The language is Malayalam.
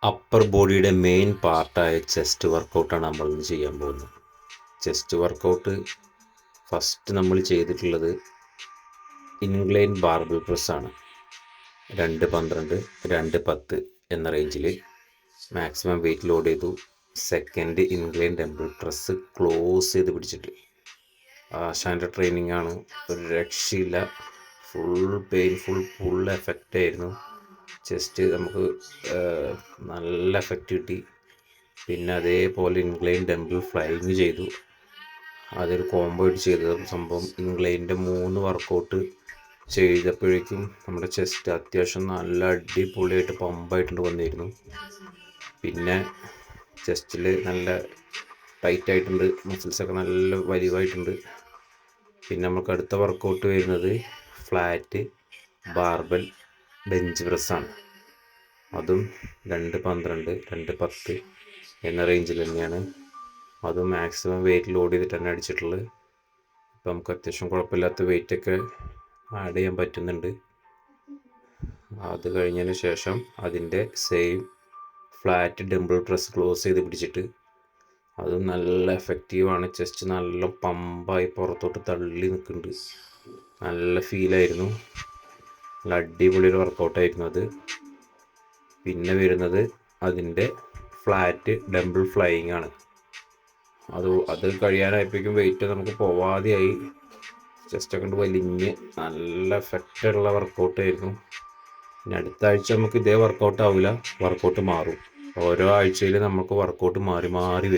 അപ്പർ ബോഡിയുടെ മെയിൻ പാർട്ടായ ചെസ്റ്റ് വർക്കൗട്ടാണ് നമ്മൾ ഇന്ന് ചെയ്യാൻ പോകുന്നത്. ചെസ്റ്റ് വർക്കൗട്ട് ഫസ്റ്റ് നമ്മൾ ചെയ്തിട്ടുള്ളത് ഇൻക്ലൈൻ ബാർബിൾ പ്രസ്സാണ്. 2-12 2-10 എന്ന റേഞ്ചിൽ മാക്സിമം വെയിറ്റ് ലോഡ് ചെയ്തു. Second incline dumbbell press close ചെയ്ത് പിടിച്ചിട്ട് ആശാൻ്റെ ട്രെയിനിങ് ആണ്, ഒരു രക്ഷയില്ല. ഫുൾ പെയിൻഫുൾ, ഫുൾ എഫക്റ്റ് ആയിരുന്നു. ചെസ്റ്റ് നമുക്ക് നല്ല എഫക്റ്റ് കിട്ടി. പിന്നെ അതേപോലെ ഇൻക്ലൈൻ ഡംബിൾ ഫ്ലൈങ് ചെയ്തു. അതൊരു കോംബോ ആയിട്ട് ചെയ്തത് സംഭവം. ഇൻക്ലൈൻ്റെ 3 വർക്കൗട്ട് ചെയ്തപ്പോഴേക്കും നമ്മുടെ ചെസ്റ്റ് അത്യാവശ്യം നല്ല അടിപൊളിയായിട്ട് പമ്പായിട്ടുണ്ട് വന്നിരുന്നു. പിന്നെ ചെസ്റ്റിൽ നല്ല ടൈറ്റ് ആയിട്ടുണ്ട്, മസിൽസൊക്കെ നല്ല വലിവായിട്ടുണ്ട്. പിന്നെ നമുക്ക് അടുത്ത വർക്കൗട്ട് വരുന്നത് ഫ്ലാറ്റ് ബാർബൽ ബെഞ്ച് പ്രസ്സാണ്. അതും 2-12 2-10 എന്ന റേഞ്ചിൽ തന്നെയാണ്. അതും മാക്സിമം വെയിറ്റ് ലോഡ് ചെയ്തിട്ട് തന്നെ അടിച്ചിട്ടുള്ളത്. ഇപ്പം നമുക്ക് അത്യാവശ്യം കുഴപ്പമില്ലാത്ത വെയിറ്റൊക്കെ ആഡ് ചെയ്യാൻ പറ്റുന്നുണ്ട്. അത് കഴിഞ്ഞതിന് ശേഷം അതിൻ്റെ same flat dumbbell press close ചെയ്ത് പിടിച്ചിട്ട് അതും നല്ല എഫക്റ്റീവാണ്. ചെസ്റ്റ് നല്ല പമ്പായി പുറത്തോട്ട് തള്ളി നിൽക്കുന്നുണ്ട്. നല്ല ഫീലായിരുന്നു. നല്ല അടിപൊളി ഒരു വർക്കൗട്ടായിരുന്നു അത്. പിന്നെ വരുന്നത് അതിൻ്റെ ഫ്ലാറ്റ് ഡംബിൾ ഫ്ലൈയിങ് ആണ്. അത് കഴിയാനായപ്പോഴേക്കും വെയിറ്റ് നമുക്ക് പോവാതെയായി. ചെസ്റ്റൊക്കെ കൊണ്ട് വലിഞ്ഞ് നല്ല എഫക്റ്റുള്ള വർക്കൗട്ടായിരുന്നു. ഇനി അടുത്ത ആഴ്ച നമുക്ക് ഇതേ വർക്കൗട്ട് ആവില്ല, വർക്കൗട്ട് മാറും. ഓരോ ആഴ്ചയിൽ നമുക്ക് വർക്കൗട്ട് മാറി മാറി വരും.